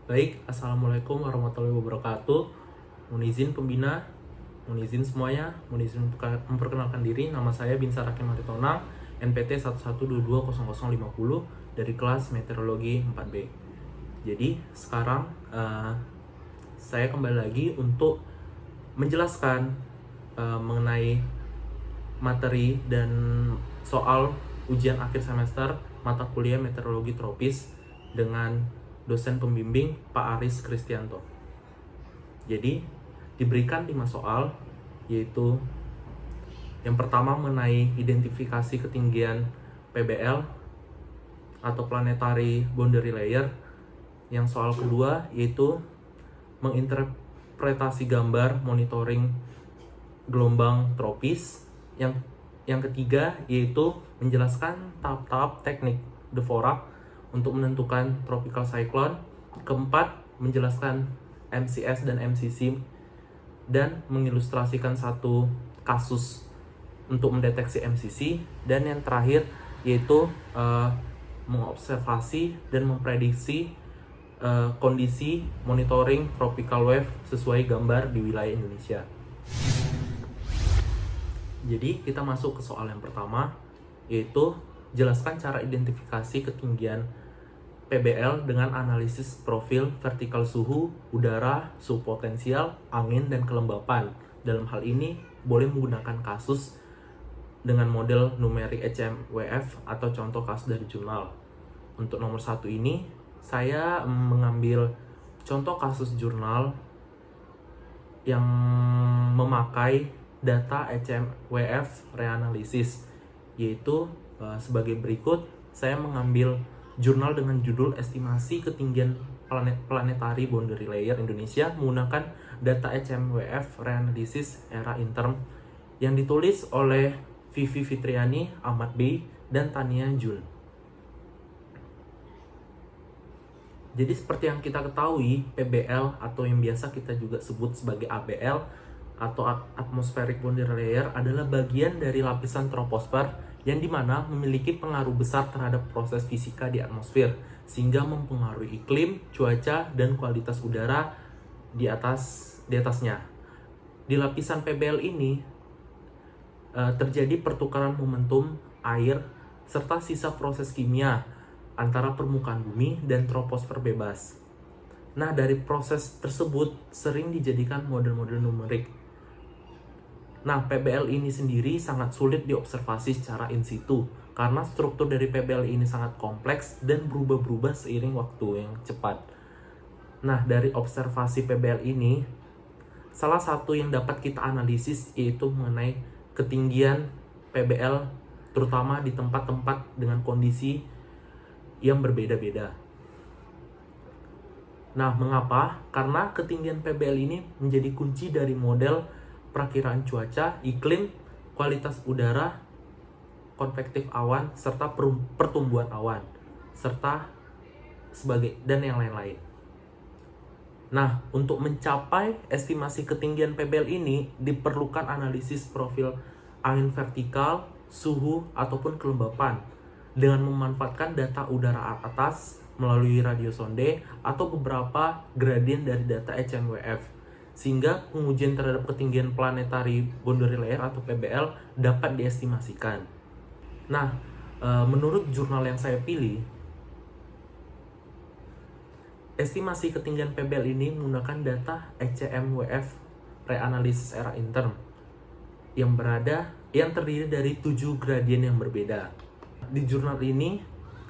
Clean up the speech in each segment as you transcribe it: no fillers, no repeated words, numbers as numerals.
Baik, Assalamualaikum warahmatullahi wabarakatuh. Mohon izin pembina, mohon izin semuanya, mohon izin memperkenalkan diri. Nama saya Binsar Hakim Aritonang, NPT 112200050 dari kelas Meteorologi 4B. Jadi sekarang saya kembali lagi untuk menjelaskan mengenai materi dan soal ujian akhir semester mata kuliah Meteorologi Tropis dengan dosen pembimbing Pak Aris Kristianto. Jadi diberikan 5 soal, yaitu yang pertama mengenai identifikasi ketinggian PBL atau Planetary Boundary Layer. Yang soal kedua yaitu menginterpretasi gambar monitoring gelombang tropis. Yang ketiga yaitu menjelaskan tahap-tahap teknik Dvorak untuk menentukan tropical cyclone. Keempat, menjelaskan MCS dan MCC dan mengilustrasikan satu kasus untuk mendeteksi MCC. Dan yang terakhir yaitu mengobservasi dan memprediksi kondisi monitoring tropical wave sesuai gambar di wilayah Indonesia. Jadi kita masuk ke soal yang pertama, yaitu jelaskan cara identifikasi ketinggian PBL dengan analisis profil vertikal suhu, udara, suhu potensial, angin, dan kelembapan. Dalam hal ini, boleh menggunakan kasus dengan model numerik HMWF atau contoh kasus dari jurnal. Untuk nomor 1 ini, saya mengambil contoh kasus jurnal yang memakai data HMWF reanalysis, yaitu sebagai berikut. Saya mengambil jurnal dengan judul Estimasi Ketinggian Planetary Boundary Layer Indonesia menggunakan data HMWF reanalysis era interim yang ditulis oleh Vivi Fitriani, Ahmad Bey, dan Tania Jun. Jadi seperti yang kita ketahui, PBL atau yang biasa kita juga sebut sebagai ABL atau Atmospheric Boundary Layer adalah bagian dari lapisan troposfer yang dimana memiliki pengaruh besar terhadap proses fisika di atmosfer, sehingga mempengaruhi iklim, cuaca, dan kualitas udara di atasnya. Di lapisan PBL ini terjadi pertukaran momentum air serta sisa proses kimia antara permukaan bumi dan troposfer bebas. Nah, dari proses tersebut sering dijadikan model-model numerik. Nah, PBL ini sendiri sangat sulit diobservasi secara in situ karena struktur dari PBL ini sangat kompleks dan berubah-berubah seiring waktu yang cepat. Nah, dari observasi PBL ini, salah satu yang dapat kita analisis yaitu mengenai ketinggian PBL, terutama di tempat-tempat dengan kondisi yang berbeda-beda. Nah, mengapa? Karena ketinggian PBL ini menjadi kunci dari model perakiraan cuaca, iklim, kualitas udara, konvektif awan, serta pertumbuhan awan, serta dan yang lain-lain. Nah, untuk mencapai estimasi ketinggian PBL ini diperlukan analisis profil angin vertikal, suhu, ataupun kelembapan dengan memanfaatkan data udara atas melalui radiosonde atau beberapa gradien dari data HMWF, sehingga pengujian terhadap ketinggian Planetary Boundary Layer atau PBL dapat diestimasikan. Nah, menurut jurnal yang saya pilih, estimasi ketinggian PBL ini menggunakan data HMWF reanalysis era interim yang terdiri dari 7 gradien yang berbeda. Di jurnal ini,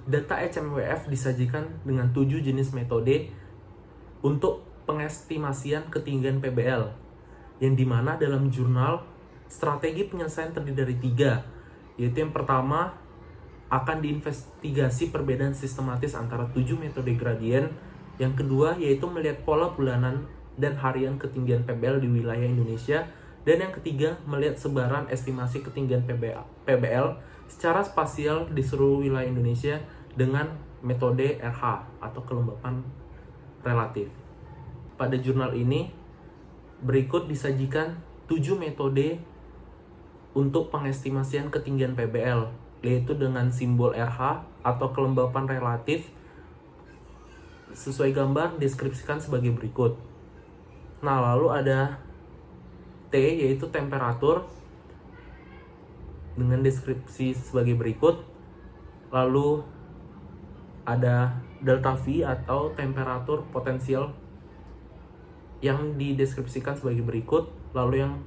data HMWF disajikan dengan 7 jenis metode untuk pengestimasian ketinggian PBL, yang dimana dalam jurnal strategi penyelesaian terdiri dari 3, yaitu yang pertama akan diinvestigasi perbedaan sistematis antara 7 metode gradien, yang kedua yaitu melihat pola bulanan dan harian ketinggian PBL di wilayah Indonesia, dan yang ketiga melihat sebaran estimasi ketinggian PBL secara spasial di seluruh wilayah Indonesia dengan metode RH atau kelembapan relatif. Pada jurnal ini, berikut disajikan 7 metode untuk pengestimasian ketinggian PBL, yaitu dengan simbol RH atau kelembapan relatif, sesuai gambar deskripsikan sebagai berikut. Nah, lalu ada T, yaitu temperatur, dengan deskripsi sebagai berikut. Lalu ada delta V atau temperatur potensial yang dideskripsikan sebagai berikut. Lalu yang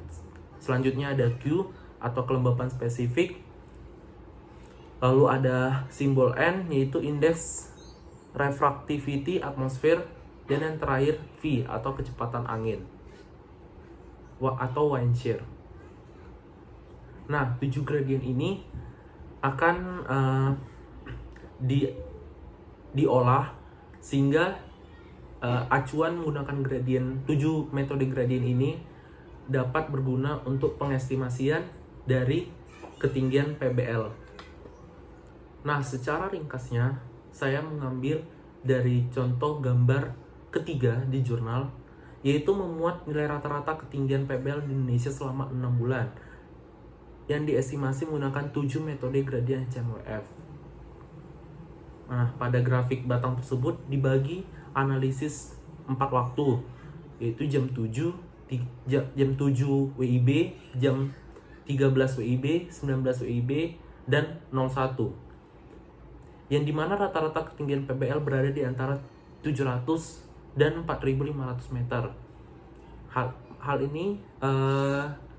selanjutnya ada Q atau kelembapan spesifik. Lalu ada simbol N, yaitu indeks refractivity atmosfer. Dan yang terakhir V atau kecepatan angin atau wind shear. Nah, 7 gradien ini akan diolah sehingga acuan menggunakan 7 metode gradien ini dapat berguna untuk pengestimasian dari ketinggian PBL. Nah, secara ringkasnya saya mengambil dari contoh gambar ketiga di jurnal, yaitu memuat nilai rata-rata ketinggian PBL di Indonesia selama 6 bulan yang diestimasi menggunakan 7 metode gradien HMWF. Nah, pada grafik batang tersebut dibagi analisis 4 waktu, yaitu jam 7 WIB, jam 13 WIB, 19 WIB, dan 01. Yang dimana rata-rata ketinggian PBL berada di antara 700 dan 4.500 meter. Hal ini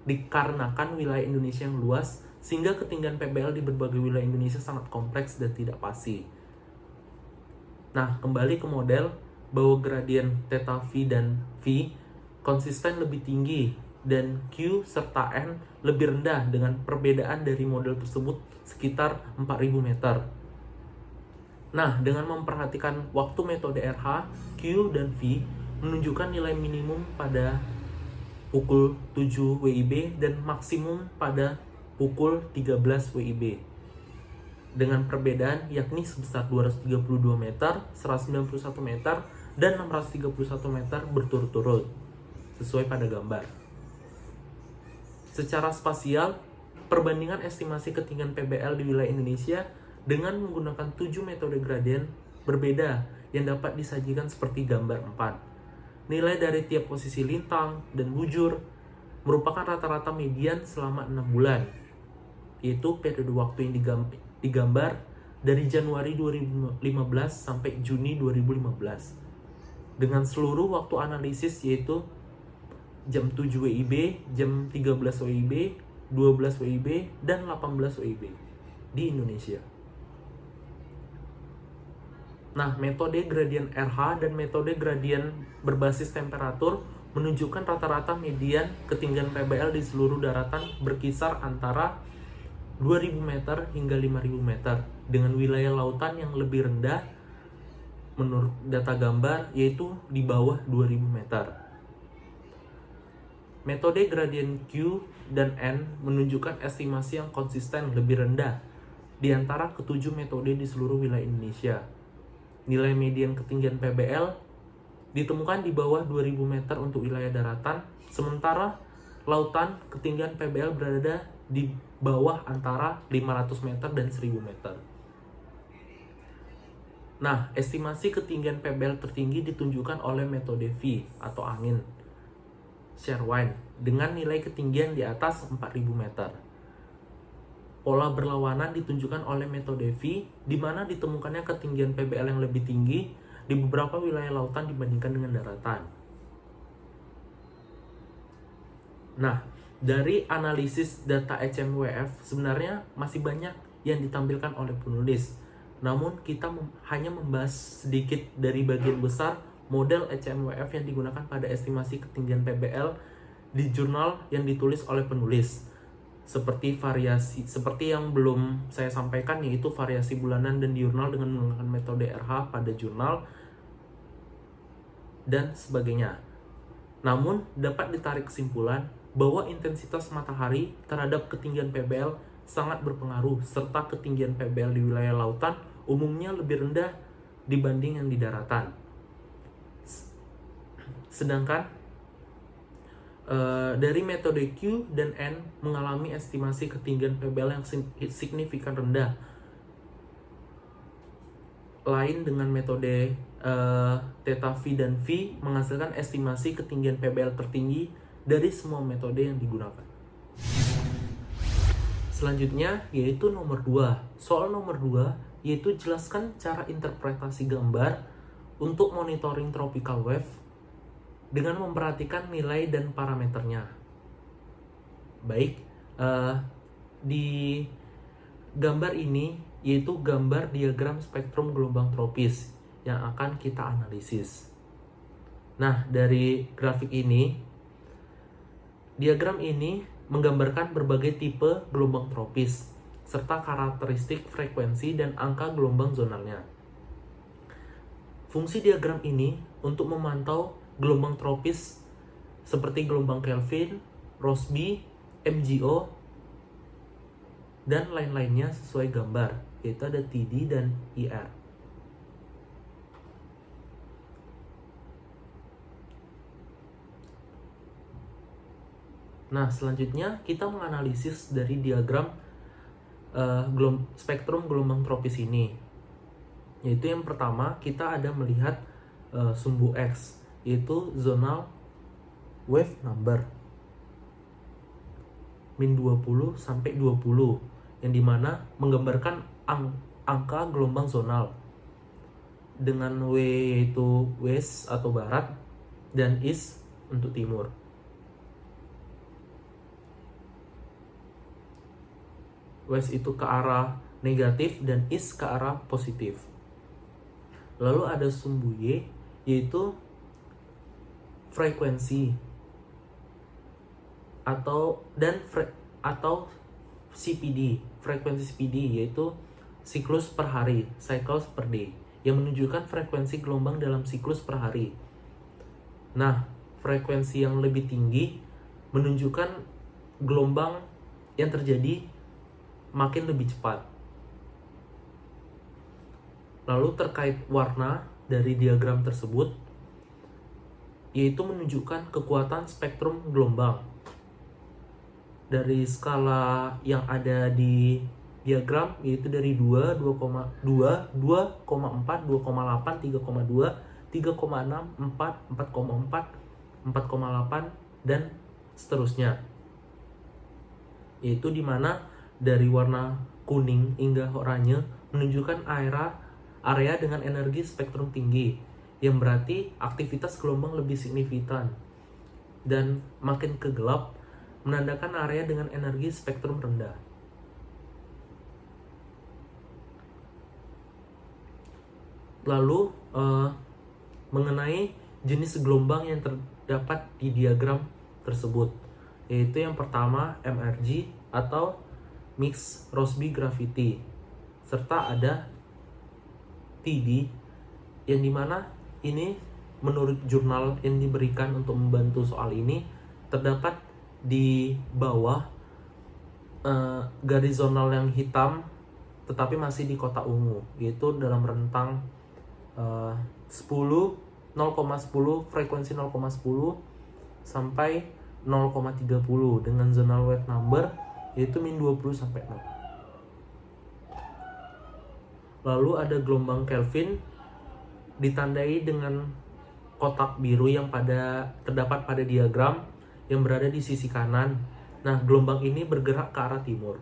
dikarenakan wilayah Indonesia yang luas, sehingga ketinggian PBL di berbagai wilayah Indonesia sangat kompleks dan tidak pasti. Nah, kembali ke model bahwa gradien theta V dan V konsisten lebih tinggi dan Q serta N lebih rendah dengan perbedaan dari model tersebut sekitar 4.000 meter. Nah, dengan memperhatikan waktu metode RH, Q dan V menunjukkan nilai minimum pada pukul 7 WIB dan maksimum pada pukul 13 WIB. Dengan perbedaan yakni sebesar 232 meter, 191 meter, dan 631 meter berturut-turut, sesuai pada gambar. Secara spasial, perbandingan estimasi ketinggian PBL di wilayah Indonesia dengan menggunakan 7 metode gradien berbeda yang dapat disajikan seperti gambar 4. Nilai dari tiap posisi lintang dan bujur merupakan rata-rata median selama 6 bulan, yaitu periode waktu yang digambar dari Januari 2015 sampai Juni 2015. Dengan seluruh waktu analisis yaitu jam 7 WIB, jam 13 WIB, 12 WIB, dan 18 WIB di Indonesia. Nah, metode gradien RH dan metode gradien berbasis temperatur menunjukkan rata-rata median ketinggian PBL di seluruh daratan berkisar antara 2.000 meter hingga 5.000 meter, dengan wilayah lautan yang lebih rendah menurut data gambar yaitu di bawah 2.000 meter. Metode gradien Q dan N menunjukkan estimasi yang konsisten lebih rendah di antara ketujuh metode di seluruh wilayah Indonesia. Nilai median ketinggian PBL ditemukan di bawah 2.000 meter untuk wilayah daratan, sementara lautan ketinggian PBL berada di bawah antara 500 meter dan 1.000 meter. Nah, estimasi ketinggian PBL tertinggi ditunjukkan oleh metode V atau angin shear wind dengan nilai ketinggian di atas 4.000 meter. Pola berlawanan ditunjukkan oleh metode V, di mana ditemukannya ketinggian PBL yang lebih tinggi di beberapa wilayah lautan dibandingkan dengan daratan. Nah, dari analisis data HMWF sebenarnya masih banyak yang ditampilkan oleh penulis. Namun kita hanya membahas sedikit dari bagian besar model HMWF yang digunakan pada estimasi ketinggian PBL di jurnal yang ditulis oleh penulis. Seperti yang belum saya sampaikan, yaitu variasi bulanan dan diurnal dengan menggunakan metode RH pada jurnal dan sebagainya. Namun dapat ditarik kesimpulan bahwa intensitas matahari terhadap ketinggian PBL sangat berpengaruh, serta ketinggian PBL di wilayah lautan umumnya lebih rendah dibanding yang di daratan. Sedangkan dari metode Q dan N mengalami estimasi ketinggian PBL yang signifikan rendah. Lain dengan metode theta V dan V menghasilkan estimasi ketinggian PBL tertinggi dari semua metode yang digunakan. Selanjutnya yaitu nomor 2. Soal nomor 2 yaitu jelaskan cara interpretasi gambar untuk monitoring tropical wave dengan memperhatikan nilai dan parameternya. Baik, di gambar ini yaitu gambar diagram spektrum gelombang tropis yang akan kita analisis. Nah, dari grafik ini, diagram ini menggambarkan berbagai tipe gelombang tropis serta karakteristik frekuensi dan angka gelombang zonalnya. Fungsi diagram ini untuk memantau gelombang tropis seperti gelombang Kelvin, Rossby, MGO, dan lain-lainnya sesuai gambar, yaitu ada TD dan IR. Nah, selanjutnya kita menganalisis dari diagram spektrum gelombang tropis ini. Yaitu yang pertama, kita ada melihat sumbu X, yaitu zonal wave number min 20 sampai 20, yang dimana menggambarkan angka gelombang zonal dengan W yaitu west atau barat dan east untuk timur. West itu ke arah negatif dan east ke arah positif. Lalu ada sumbu Y yaitu frekuensi atau CPD, frekuensi CPD yaitu siklus per hari, cycles per day, yang menunjukkan frekuensi gelombang dalam siklus per hari. Nah, frekuensi yang lebih tinggi menunjukkan gelombang yang terjadi makin lebih cepat. Lalu terkait warna dari diagram tersebut, yaitu menunjukkan kekuatan spektrum gelombang. Dari skala yang ada di diagram, yaitu dari 2, 2,2, 2,4, 2,8, 3,2, 3,6, 4, 4,4, 4,8, dan seterusnya. Yaitu dimana dari warna kuning hingga oranye menunjukkan area dengan energi spektrum tinggi, yang berarti aktivitas gelombang lebih signifikan, dan makin ke gelap menandakan area dengan energi spektrum rendah. Lalu mengenai jenis gelombang yang terdapat di diagram tersebut, yaitu yang pertama MRG atau Mixed Rossby Gravity, serta ada TD, yang dimana ini menurut jurnal yang diberikan untuk membantu soal ini terdapat di bawah garis zonal yang hitam tetapi masih di kotak ungu, yaitu dalam rentang 0,10 frekuensi 0,10 sampai 0,30 dengan zonal wave number yaitu min 20 sampai 0. Lalu ada gelombang Kelvin ditandai dengan kotak biru yang terdapat pada diagram yang berada di sisi kanan. Nah, gelombang ini bergerak ke arah timur.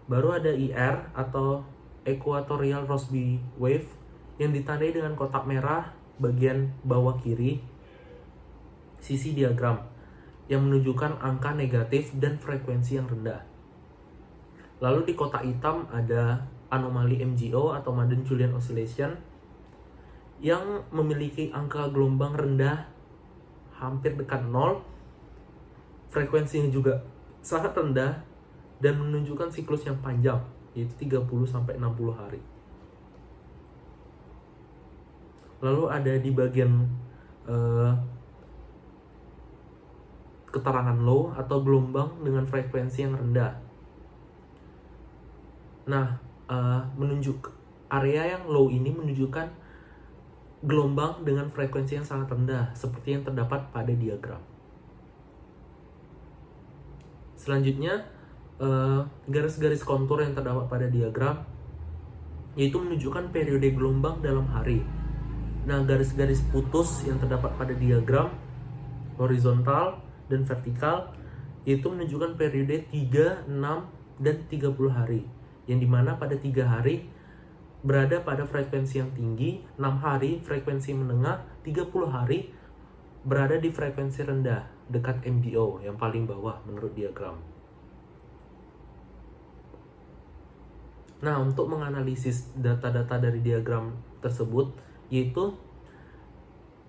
Baru ada IR atau Equatorial Rossby Wave yang ditandai dengan kotak merah bagian bawah kiri sisi diagram yang menunjukkan angka negatif dan frekuensi yang rendah. Lalu di kotak hitam ada anomali MGO atau Madden-Julian Oscillation yang memiliki angka gelombang rendah hampir dekat 0, frekuensinya juga sangat rendah dan menunjukkan siklus yang panjang, yaitu 30-60 hari. Lalu ada di bagian keterangan low atau gelombang dengan frekuensi yang rendah. Nah, menunjuk area yang low ini menunjukkan gelombang dengan frekuensi yang sangat rendah, seperti yang terdapat pada diagram. Selanjutnya, garis-garis kontur yang terdapat pada diagram yaitu menunjukkan periode gelombang dalam hari. Nah, garis-garis putus yang terdapat pada diagram horizontal dan vertikal itu menunjukkan periode 3, 6, dan 30 hari. Yang dimana pada 3 hari berada pada frekuensi yang tinggi, 6 hari frekuensi menengah, 30 hari berada di frekuensi rendah, dekat MBO yang paling bawah menurut diagram. Nah, untuk menganalisis data-data dari diagram tersebut, yaitu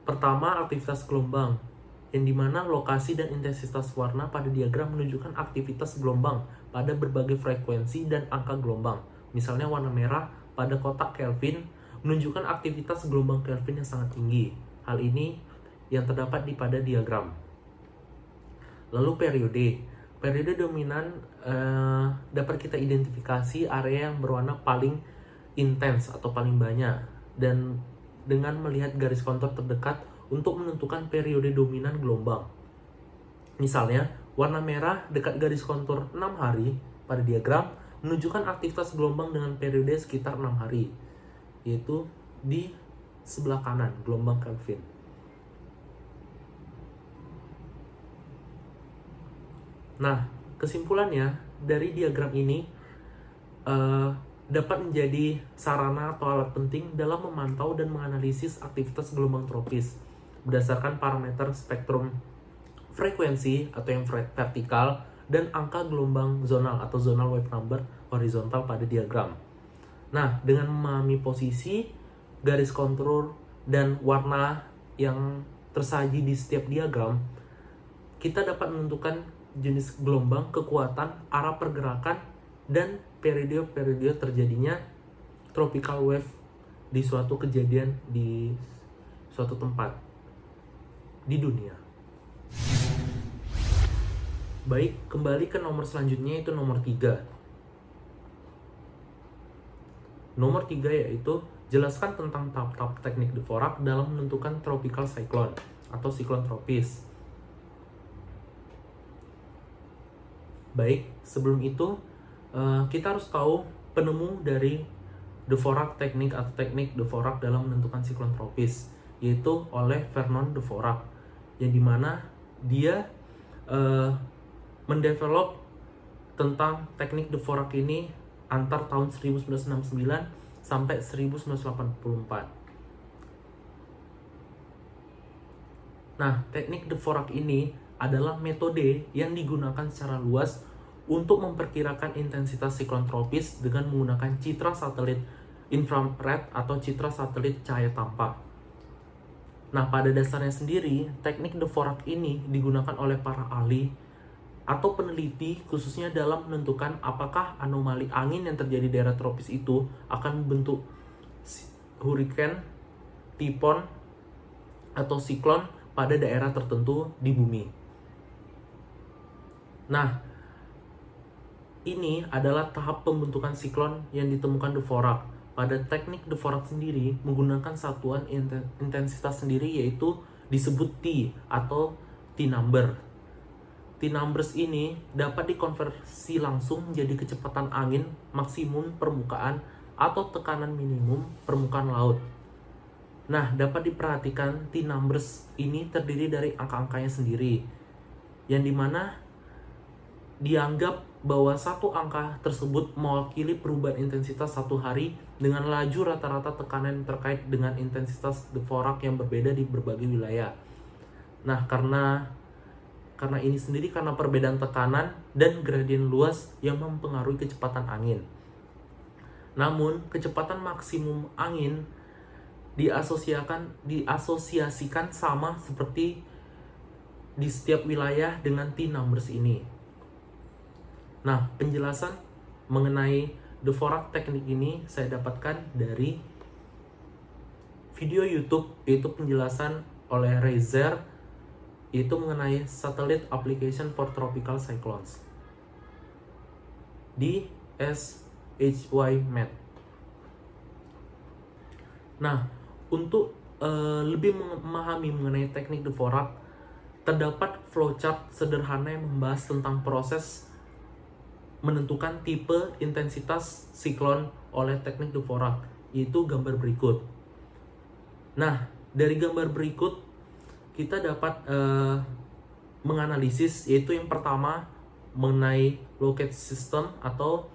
pertama aktivitas gelombang, yang dimana lokasi dan intensitas warna pada diagram menunjukkan aktivitas gelombang pada berbagai frekuensi dan angka gelombang. Misalnya warna merah pada kotak Kelvin menunjukkan aktivitas gelombang Kelvin yang sangat tinggi. Hal ini yang terdapat pada diagram. Lalu periode dominan dapat kita identifikasi area yang berwarna paling intens atau paling banyak, dan dengan melihat garis kontur terdekat untuk menentukan periode dominan gelombang. Misalnya, warna merah dekat garis kontur 6 hari pada diagram menunjukkan aktivitas gelombang dengan periode sekitar 6 hari, yaitu di sebelah kanan, gelombang Kelvin. Nah, kesimpulannya dari diagram ini dapat menjadi sarana atau alat penting dalam memantau dan menganalisis aktivitas gelombang tropis berdasarkan parameter spektrum frekuensi atau yang vertikal dan angka gelombang zonal atau zonal wave number horizontal pada diagram. Nah, dengan memahami posisi, garis kontur, dan warna yang tersaji di setiap diagram, kita dapat menentukan jenis gelombang, kekuatan, arah pergerakan, dan periode-periode terjadinya tropical wave di suatu kejadian di suatu tempat di dunia. Baik, kembali ke nomor selanjutnya, yaitu nomor 3. Nomor 3 yaitu jelaskan tentang tahap-tahap teknik Dvorak dalam menentukan tropical cyclone atau siklon tropis. Baik, sebelum itu kita harus tahu penemu dari Dvorak teknik atau teknik Dvorak dalam menentukan siklon tropis, yaitu oleh Vernon Dvorak, yang dimana dia mendevelop tentang teknik Dvorak ini antar tahun 1969 sampai 1984. Nah, teknik Dvorak ini adalah metode yang digunakan secara luas untuk memperkirakan intensitas siklon tropis dengan menggunakan citra satelit infrared atau citra satelit cahaya tampak. Nah, pada dasarnya sendiri, teknik Dvorak ini digunakan oleh para ahli atau peneliti khususnya dalam menentukan apakah anomali angin yang terjadi di daerah tropis itu akan membentuk hurricane, typhoon, atau siklon pada daerah tertentu di bumi. Nah, ini adalah tahap pembentukan siklon yang ditemukan Dvorak. Pada teknik Dvorak sendiri menggunakan satuan intensitas sendiri, yaitu disebut T atau T-number. T-numbers ini dapat dikonversi langsung menjadi kecepatan angin maksimum permukaan atau tekanan minimum permukaan laut. Nah, dapat diperhatikan T-numbers ini terdiri dari angka-angkanya sendiri, yang dimana dianggap bahwa satu angka tersebut mewakili perubahan intensitas satu hari dengan laju rata-rata tekanan terkait dengan intensitas Dvorak yang berbeda di berbagai wilayah. Nah, karena ini sendiri karena perbedaan tekanan dan gradien luas yang mempengaruhi kecepatan angin. Namun, kecepatan maksimum angin diasosiasikan sama seperti di setiap wilayah dengan T-numbers ini. Nah, penjelasan mengenai Dvorak teknik ini saya dapatkan dari video YouTube, yaitu penjelasan oleh Reiser, yaitu mengenai Satellite Application for Tropical Cyclones di SHY-MET. Nah, untuk lebih memahami mengenai teknik Dvorak, terdapat flowchart sederhana yang membahas tentang proses menentukan tipe intensitas siklon oleh teknik Dvorak, yaitu gambar berikut. Nah, dari gambar berikut kita dapat menganalisis, yaitu yang pertama mengenai locate system atau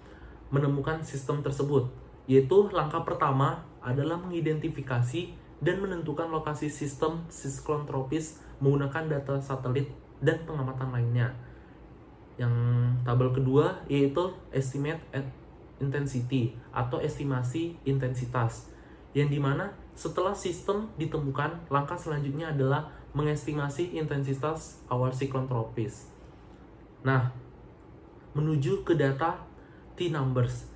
menemukan sistem tersebut. Yaitu langkah pertama adalah mengidentifikasi dan menentukan lokasi sistem siklon tropis menggunakan data satelit dan pengamatan lainnya. Yang tabel kedua yaitu estimate intensity atau estimasi intensitas, yang dimana setelah sistem ditemukan, langkah selanjutnya adalah mengestimasi intensitas awal siklon tropis. Nah, menuju ke data T-numbers,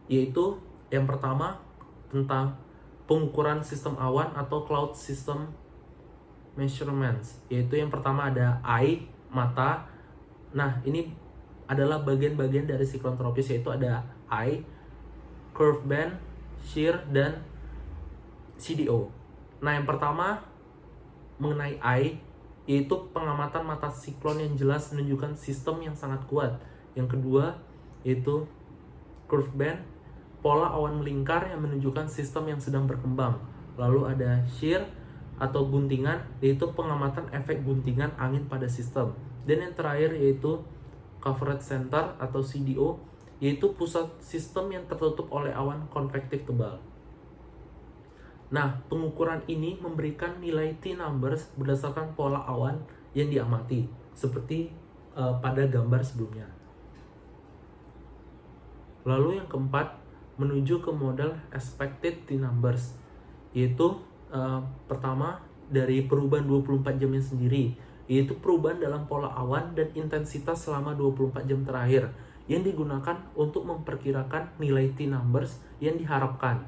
yaitu yang pertama tentang pengukuran sistem awan atau cloud system measurements, yaitu yang pertama ada eye, mata. Nah, ini adalah bagian-bagian dari siklon tropis, yaitu ada eye, curve band, shear, dan CDO. Nah, yang pertama mengenai eye, yaitu pengamatan mata siklon yang jelas menunjukkan sistem yang sangat kuat. Yang kedua yaitu curve band, pola awan melingkar yang menunjukkan sistem yang sedang berkembang. Lalu ada shear atau guntingan, yaitu pengamatan efek guntingan angin pada sistem. Dan yang terakhir yaitu coverage center atau CDO, yaitu pusat sistem yang tertutup oleh awan konvektif tebal. Nah, pengukuran ini memberikan nilai T-numbers berdasarkan pola awan yang diamati, seperti pada gambar sebelumnya. Lalu yang keempat, menuju ke model expected T-numbers, yaitu pertama dari perubahan 24 jamnya sendiri, yaitu perubahan dalam pola awan dan intensitas selama 24 jam terakhir, yang digunakan untuk memperkirakan nilai T-numbers yang diharapkan.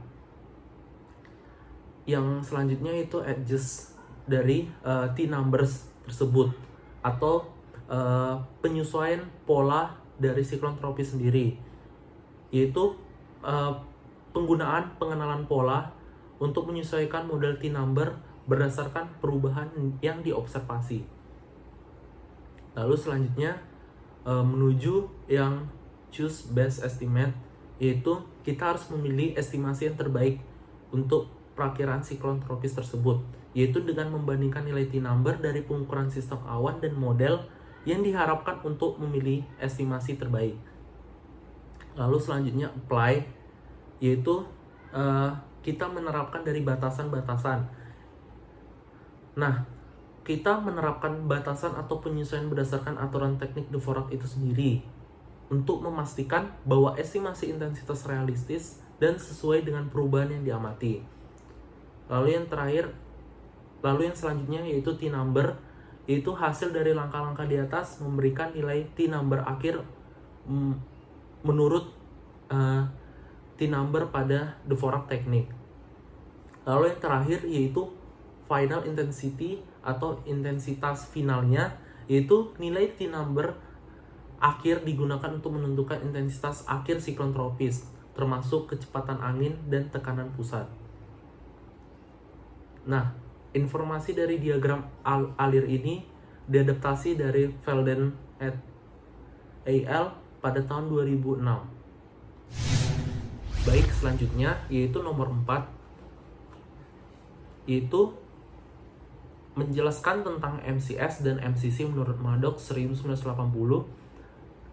Yang selanjutnya itu adjust dari T-numbers tersebut, atau penyesuaian pola dari siklon tropis sendiri, yaitu penggunaan pengenalan pola untuk menyesuaikan model T-number berdasarkan perubahan yang diobservasi. Lalu selanjutnya menuju yang choose best estimate, yaitu kita harus memilih estimasi yang terbaik untuk perakiraan siklon tropis tersebut, yaitu dengan membandingkan nilai T-number dari pengukuran sistem awan dan model yang diharapkan untuk memilih estimasi terbaik. Lalu selanjutnya apply, yaitu kita menerapkan dari batasan-batasan. Nah, kita menerapkan batasan atau penyesuaian berdasarkan aturan teknik Dvorak itu sendiri untuk memastikan bahwa estimasi intensitas realistis dan sesuai dengan perubahan yang diamati. Lalu yang selanjutnya yaitu T-number, yaitu hasil dari langkah-langkah di atas memberikan nilai T-number akhir menurut T-number pada Dvorak teknik. Lalu yang terakhir yaitu final intensity atau intensitas finalnya, yaitu nilai T-number akhir digunakan untuk menentukan intensitas akhir siklon tropis, termasuk kecepatan angin dan tekanan pusat. Nah, informasi dari diagram alir ini diadaptasi dari Velden et al. Pada tahun 2006. Baik, selanjutnya yaitu nomor 4, yaitu menjelaskan tentang MCS dan MCC menurut Maddox 1980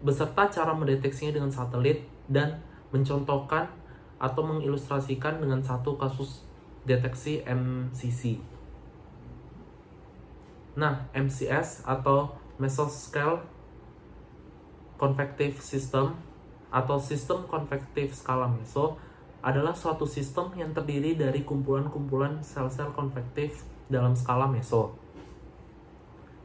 beserta cara mendeteksinya dengan satelit dan mencontohkan atau mengilustrasikan dengan satu kasus deteksi MCC. Nah, MCS atau Mesoscale Convective System atau sistem konvektif skala meso adalah suatu sistem yang terdiri dari kumpulan-kumpulan sel-sel konvektif dalam skala meso.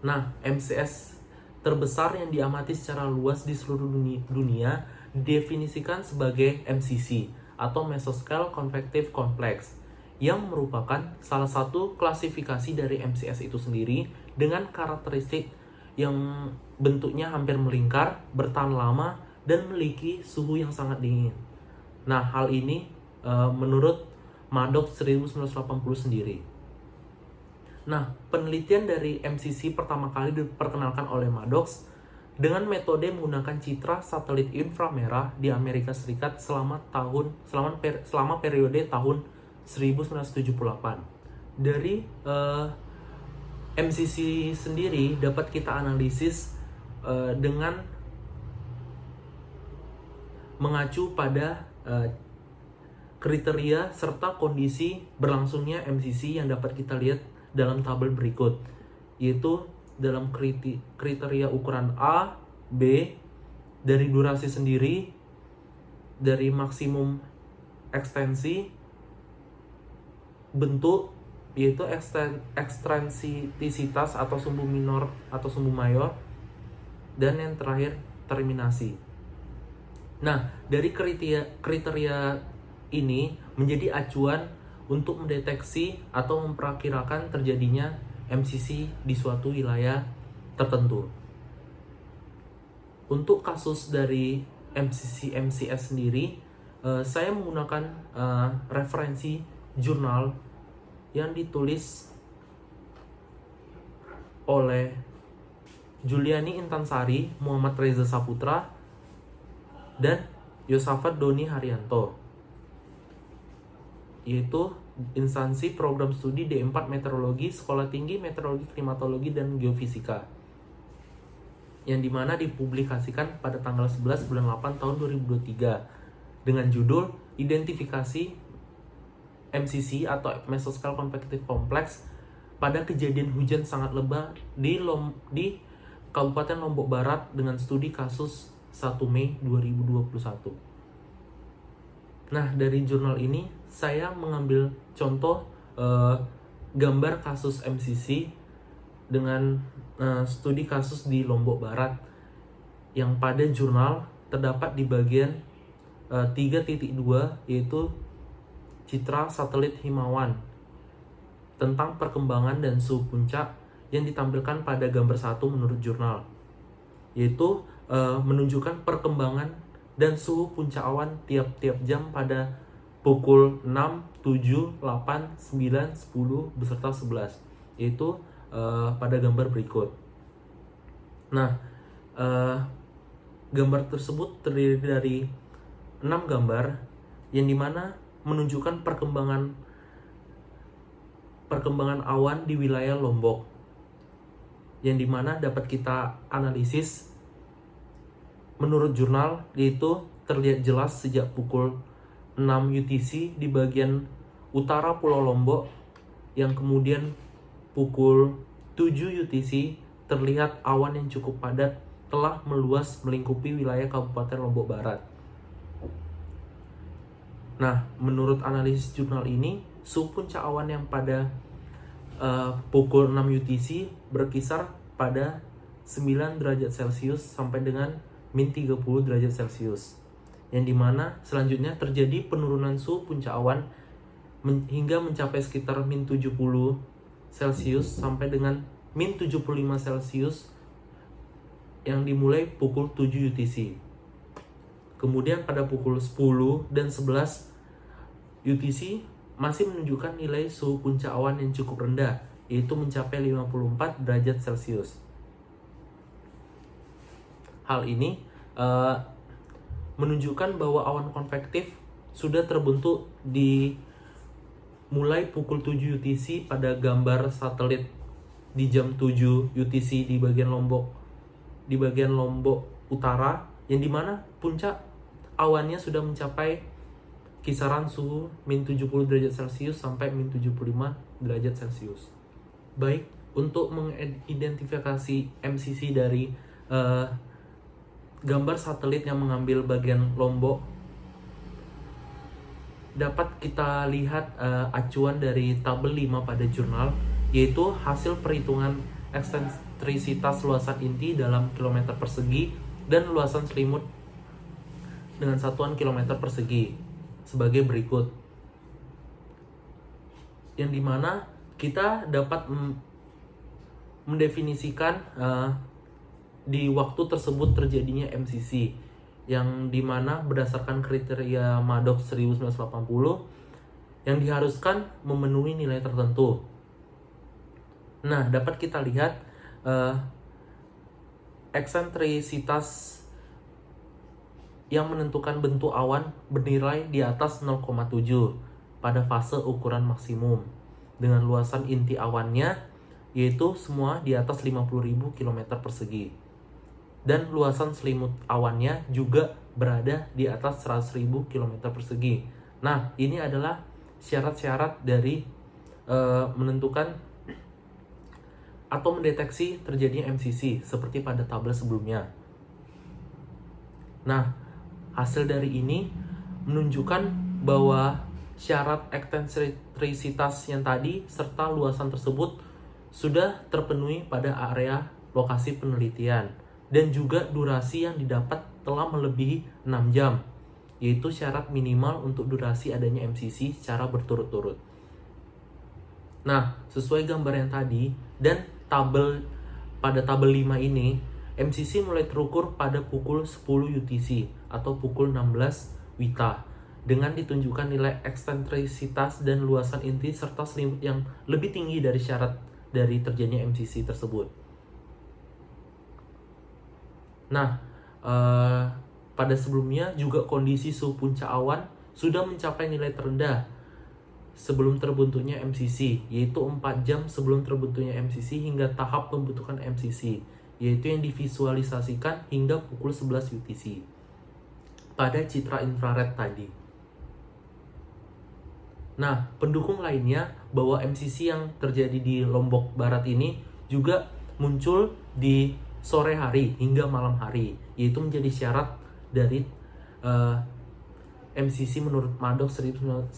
Nah, MCS terbesar yang diamati secara luas di seluruh dunia didefinisikan sebagai MCC atau Mesoscale Convective Complex, yang merupakan salah satu klasifikasi dari MCS itu sendiri dengan karakteristik yang bentuknya hampir melingkar, bertahan lama, dan memiliki suhu yang sangat dingin. Nah, hal ini menurut Maddox 1980 sendiri. Nah, penelitian dari MCC pertama kali diperkenalkan oleh Maddox dengan metode menggunakan citra satelit inframerah di Amerika Serikat selama periode tahun 1978. Dari MCC sendiri dapat kita analisis dengan mengacu pada kriteria serta kondisi berlangsungnya MCC yang dapat kita lihat dalam tabel berikut, yaitu dalam kriteria ukuran A, B, dari durasi sendiri, dari maksimum ekstensi, bentuk, yaitu ekstensitivitas atau sumbu minor atau sumbu mayor, dan yang terakhir terminasi. Nah, dari kriteria ini menjadi acuan untuk mendeteksi atau memperkirakan terjadinya MCC di suatu wilayah tertentu. Untuk kasus dari MCC-MCS sendiri, saya menggunakan referensi jurnal yang ditulis oleh Juliani Intansari, Muhammad Reza Saputra, dan Yosafat Doni Haryanto, yaitu instansi program studi D4 Meteorologi, Sekolah Tinggi Meteorologi, Klimatologi, dan Geofisika, yang dimana dipublikasikan pada tanggal 11 bulan 8 tahun 2023 dengan judul Identifikasi MCC atau Mesoscale Convective Complex pada kejadian hujan sangat lebat di Kabupaten Lombok Barat dengan studi kasus 1 Mei 2021. Nah, dari jurnal ini saya mengambil contoh gambar kasus MCC dengan studi kasus di Lombok Barat yang pada jurnal terdapat di bagian 3.2, yaitu citra satelit Himawan tentang perkembangan dan suhu puncak yang ditampilkan pada gambar 1 menurut jurnal, yaitu menunjukkan perkembangan dan suhu puncak awan tiap-tiap jam pada pukul 6, 7, 8, 9, 10, beserta 11, yaitu pada gambar berikut. Nah, gambar tersebut terdiri dari 6 gambar yang dimana menunjukkan perkembangan awan di wilayah Lombok, yang dimana dapat kita analisis menurut jurnal, yaitu terlihat jelas sejak pukul 6 UTC di bagian utara Pulau Lombok, yang kemudian pukul 7 UTC terlihat awan yang cukup padat telah meluas melingkupi wilayah Kabupaten Lombok Barat. Nah, menurut analisis jurnal ini, suhu puncak awan yang pada pukul 6 UTC berkisar pada 9 derajat Celcius sampai dengan min 30 derajat Celcius, yang dimana selanjutnya terjadi penurunan suhu puncak awan hingga mencapai sekitar min 70 Celcius sampai dengan min 75 Celcius yang dimulai pukul 7 UTC. Kemudian pada pukul 10 dan 11 UTC masih menunjukkan nilai suhu puncak awan yang cukup rendah, yaitu mencapai 54 derajat Celcius. Hal ini menunjukkan bahwa awan konvektif sudah terbentuk di mulai pukul 7 UTC pada gambar satelit di jam 7 UTC di bagian Lombok Utara, yang dimana puncak awannya sudah mencapai kisaran suhu min 70 derajat Celcius sampai min 75 derajat Celcius. Baik, untuk mengidentifikasi MCC dari gambar satelit yang mengambil bagian Lombok, dapat kita lihat acuan dari tabel 5 pada jurnal, yaitu hasil perhitungan eksentrisitas luasan inti dalam kilometer persegi dan luasan selimut dengan satuan kilometer persegi sebagai berikut, yang dimana kita dapat mendefinisikan di waktu tersebut terjadinya MCC, yang dimana berdasarkan kriteria Maddox 1980 yang diharuskan memenuhi nilai tertentu. Nah, dapat kita lihat eksentrisitas yang menentukan bentuk awan bernilai di atas 0,7 pada fase ukuran maksimum dengan luasan inti awannya yaitu semua di atas 50.000 km persegi. Dan luasan selimut awannya juga berada di atas 100.000 km persegi. Nah, ini adalah syarat-syarat dari menentukan atau mendeteksi terjadinya MCC seperti pada tabel sebelumnya. Nah, hasil dari ini menunjukkan bahwa syarat eksentrisitas yang tadi serta luasan tersebut sudah terpenuhi pada area lokasi penelitian dan juga durasi yang didapat telah melebihi 6 jam, yaitu syarat minimal untuk durasi adanya MCC secara berturut-turut. Nah, sesuai gambar yang tadi dan pada tabel 5 ini, MCC mulai terukur pada pukul 10 UTC atau pukul 16 WITA dengan ditunjukkan nilai eksentrisitas dan luasan inti serta selimut yang lebih tinggi dari syarat dari terjadinya MCC tersebut. Nah, pada sebelumnya juga kondisi suhu puncak awan sudah mencapai nilai terendah sebelum terbentuknya MCC, yaitu 4 jam sebelum terbentuknya MCC hingga tahap pembentukan MCC, yaitu yang divisualisasikan hingga pukul 11 UTC pada citra infrared tadi. Nah, pendukung lainnya bahwa MCC yang terjadi di Lombok Barat ini juga muncul di sore hari hingga malam hari, yaitu menjadi syarat dari MCC menurut Maddox 1980,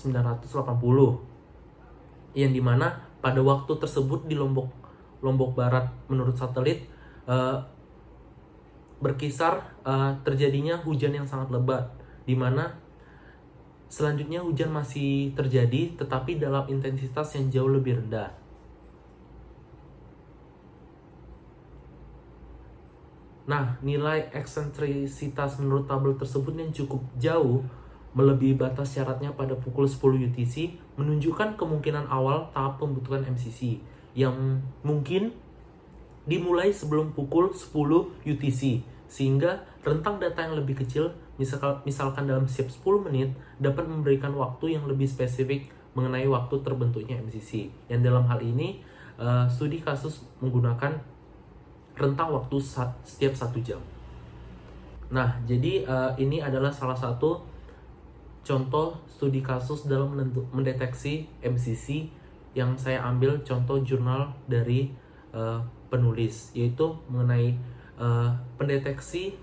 yang dimana pada waktu tersebut di Lombok Barat menurut satelit berkisar terjadinya hujan yang sangat lebat, dimana selanjutnya hujan masih terjadi tetapi dalam intensitas yang jauh lebih rendah. Nah, nilai eksentrisitas menurut tabel tersebut yang cukup jauh melebihi batas syaratnya pada pukul 10 UTC menunjukkan kemungkinan awal tahap pembentukan MCC yang mungkin dimulai sebelum pukul 10 UTC, sehingga rentang data yang lebih kecil misalkan dalam setiap 10 menit dapat memberikan waktu yang lebih spesifik mengenai waktu terbentuknya MCC, yang dalam hal ini studi kasus menggunakan rentang waktu setiap 1 jam. Nah, jadi ini adalah salah satu contoh studi kasus dalam mendeteksi MCC yang saya ambil contoh jurnal dari penulis, yaitu mengenai pendeteksi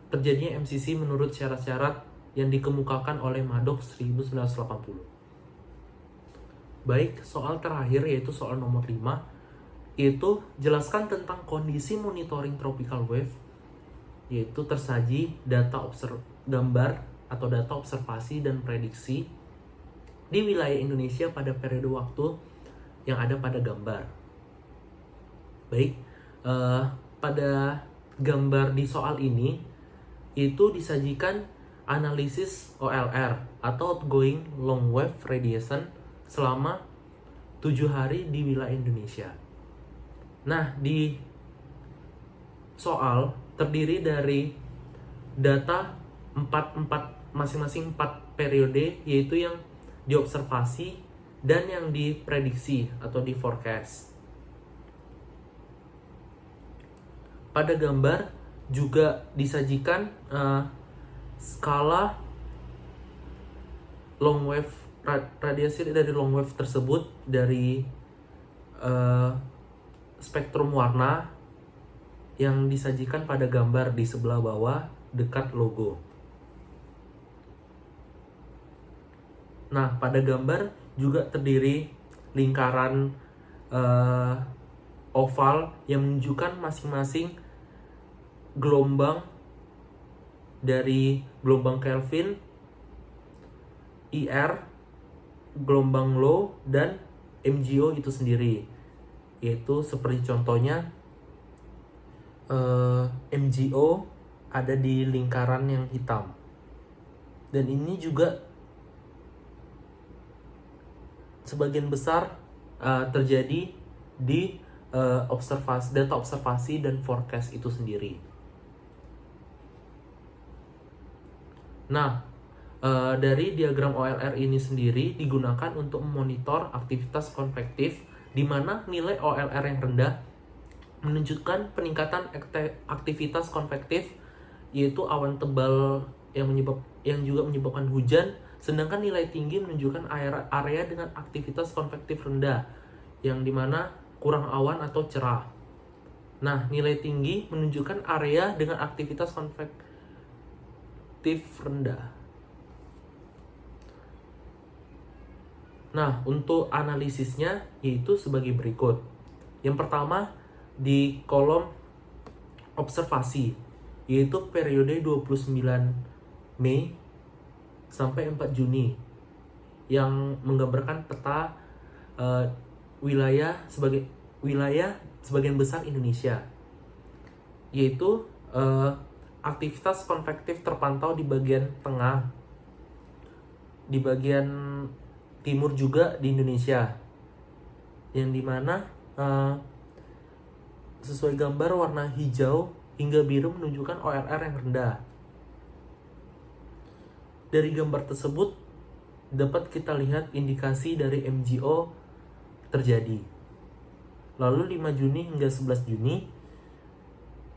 terjadinya MCC menurut syarat-syarat yang dikemukakan oleh Maddox 1980. Baik, soal terakhir yaitu soal nomor 5, yaitu jelaskan tentang kondisi monitoring tropical wave, yaitu tersaji gambar atau data observasi dan prediksi di wilayah Indonesia pada periode waktu yang ada pada gambar. Baik, pada gambar di soal ini itu disajikan analisis OLR atau outgoing long wave radiation selama 7 hari di wilayah Indonesia. Nah, di soal terdiri dari data masing-masing 4 periode, yaitu yang diobservasi dan yang diprediksi atau di forecast. Pada gambar juga disajikan skala long wave radiasi dari long wave tersebut dari spektrum warna yang disajikan pada gambar di sebelah bawah dekat logo. Nah, pada gambar juga terdiri lingkaran oval yang menunjukkan masing-masing gelombang dari gelombang Kelvin, IR, gelombang low, dan MGO itu sendiri. Yaitu seperti contohnya MGO ada di lingkaran yang hitam. Dan ini juga sebagian besar terjadi di data observasi dan forecast itu sendiri. Nah, Dari diagram OLR ini sendiri digunakan untuk memonitor aktivitas konvektif, di mana nilai OLR yang rendah menunjukkan peningkatan aktivitas konvektif, yaitu awan tebal yang juga menyebabkan hujan, sedangkan nilai tinggi menunjukkan area dengan aktivitas konvektif rendah, yang dimana kurang awan atau cerah. Nah, nilai tinggi menunjukkan area dengan aktivitas konvektif rendah. Nah, untuk analisisnya yaitu sebagai berikut. Yang pertama, di kolom observasi, yaitu periode 29 Mei sampai 4 Juni, yang menggambarkan peta wilayah sebagian besar Indonesia, yaitu aktivitas konvektif terpantau di bagian tengah, di bagian timur juga di Indonesia, yang dimana sesuai gambar warna hijau hingga biru menunjukkan OLR yang rendah. Dari gambar tersebut dapat kita lihat indikasi dari MGO terjadi. Lalu 5 Juni hingga 11 Juni,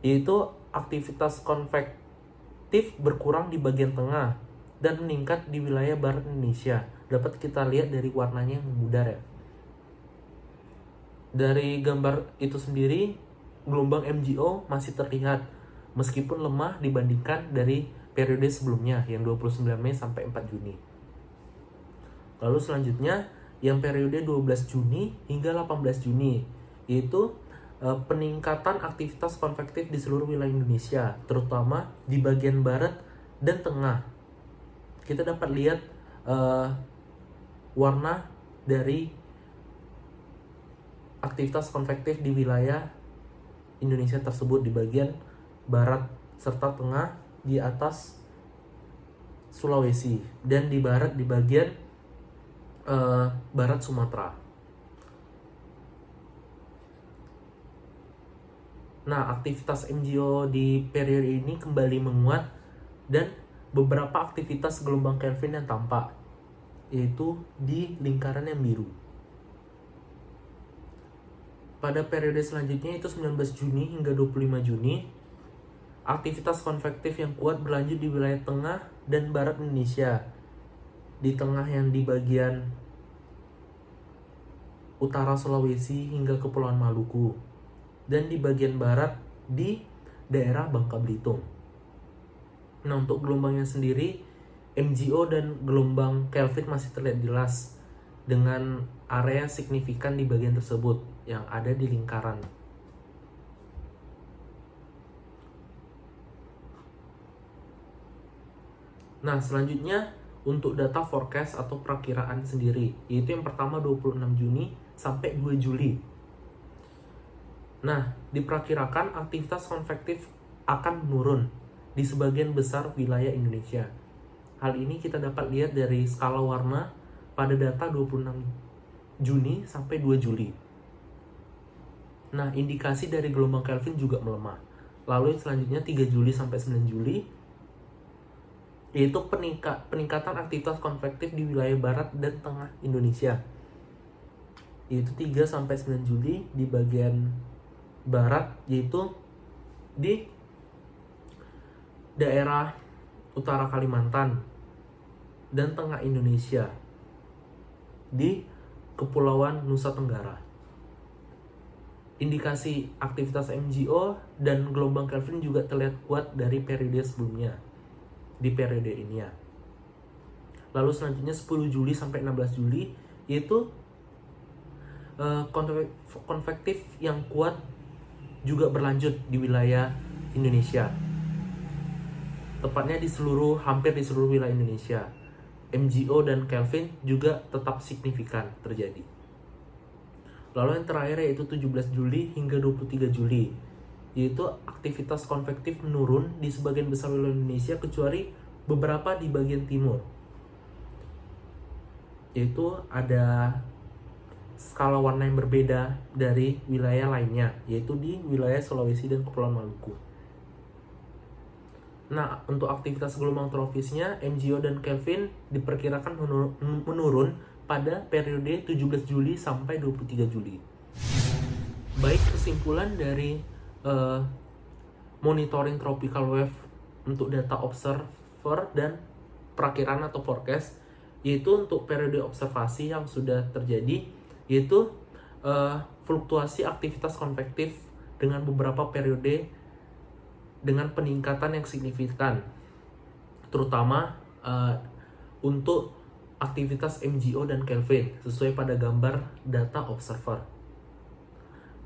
yaitu aktivitas konvektif berkurang di bagian tengah dan meningkat di wilayah barat Indonesia. Dapat kita lihat dari warnanya yang memudar ya. Dari gambar itu sendiri, gelombang MGO masih terlihat meskipun lemah dibandingkan dari periode sebelumnya yang 29 Mei sampai 4 Juni. Lalu selanjutnya yang periode 12 Juni hingga 18 Juni, yaitu peningkatan aktivitas konvektif di seluruh wilayah Indonesia, terutama di bagian barat dan tengah. Kita dapat lihat warna dari aktivitas konvektif di wilayah Indonesia tersebut di bagian barat serta tengah di atas Sulawesi, dan di barat di bagian barat Sumatera. Nah, aktivitas MGO di periode ini kembali menguat dan beberapa aktivitas gelombang Kelvin yang tampak, yaitu di lingkaran yang biru. Pada periode selanjutnya itu 19 Juni hingga 25 Juni, aktivitas konvektif yang kuat berlanjut di wilayah tengah dan barat Indonesia. Di tengah yang di bagian utara Sulawesi hingga Kepulauan Maluku, dan di bagian barat di daerah Bangka Belitung. Nah, untuk gelombangnya sendiri, MGO dan gelombang Kelvin masih terlihat jelas dengan area signifikan di bagian tersebut yang ada di lingkaran. Nah, selanjutnya untuk data forecast atau perakiraan sendiri, yaitu yang pertama 26 Juni sampai 2 Juli. Nah, diperkirakan aktivitas konvektif akan menurun di sebagian besar wilayah Indonesia. Hal ini kita dapat lihat dari skala warna pada data 26 Juni sampai 2 Juli. Nah, indikasi dari gelombang Kelvin juga melemah. Lalu selanjutnya 3 Juli sampai 9 Juli, yaitu peningkatan aktivitas konvektif di wilayah barat dan tengah Indonesia. Yaitu 3 sampai 9 Juli di bagian barat, yaitu di daerah utara Kalimantan dan tengah Indonesia, di Kepulauan Nusa Tenggara. Indikasi aktivitas MGO dan gelombang Kelvin juga terlihat kuat dari periode sebelumnya di periode ini ya. Lalu selanjutnya 10 Juli sampai 16 Juli, yaitu konvektif yang kuat juga berlanjut di wilayah Indonesia, tepatnya hampir di seluruh wilayah Indonesia. MGO dan Kelvin juga tetap signifikan terjadi. Lalu yang terakhir yaitu 17 Juli hingga 23 Juli, yaitu aktivitas konvektif menurun di sebagian besar wilayah Indonesia kecuali beberapa di bagian timur. Yaitu ada skala warna yang berbeda dari wilayah lainnya, yaitu di wilayah Sulawesi dan Kepulauan Maluku. Nah, untuk aktivitas gelombang tropisnya, MGO dan Kelvin diperkirakan menurun pada periode 17 Juli sampai 23 Juli. Baik, kesimpulan dari monitoring tropical wave untuk data observer dan perakiraan atau forecast, yaitu untuk periode observasi yang sudah terjadi, yaitu fluktuasi aktivitas konvektif dengan beberapa periode dengan peningkatan yang signifikan, terutama untuk aktivitas MGO dan Kelvin sesuai pada gambar data observer.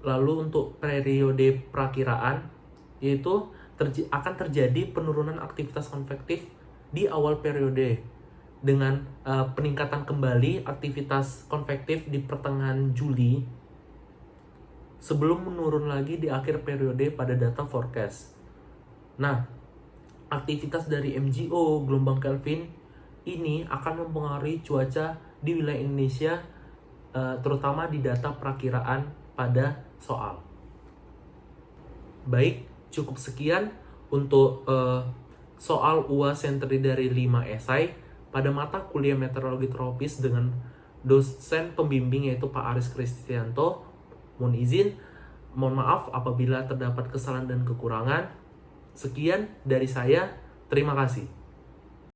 Lalu untuk periode perakiraan, yaitu akan terjadi penurunan aktivitas konvektif di awal periode dengan peningkatan kembali aktivitas konvektif di pertengahan Juli sebelum menurun lagi di akhir periode pada data forecast. Nah, aktivitas dari MGO, gelombang Kelvin ini akan mempengaruhi cuaca di wilayah Indonesia, terutama di data perakiraan pada soal. Baik, cukup sekian untuk soal UAS yang terdiri dari 5 esai pada mata kuliah meteorologi tropis dengan dosen pembimbing yaitu Pak Aris Kristianto. Mohon maaf apabila terdapat kesalahan dan kekurangan. Sekian dari saya, terima kasih.